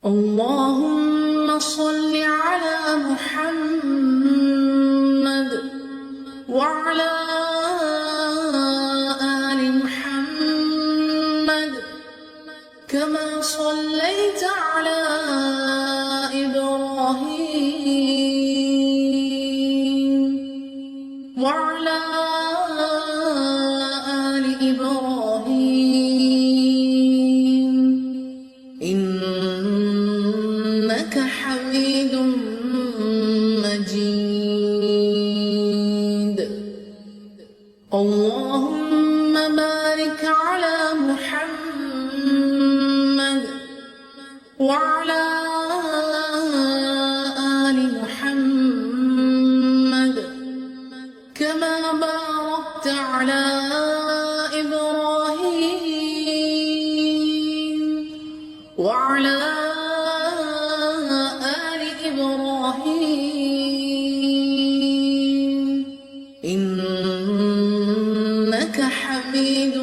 اللهم صل على محمد وعلى آل محمد كما صليت على إبراهيم وعلى آل إبراهيم إنك حميد مجيد. اللهم بارك على محمد وعلى آل محمد كما باركت على إبراهيم وعلى آل إبراهيم إنك حميد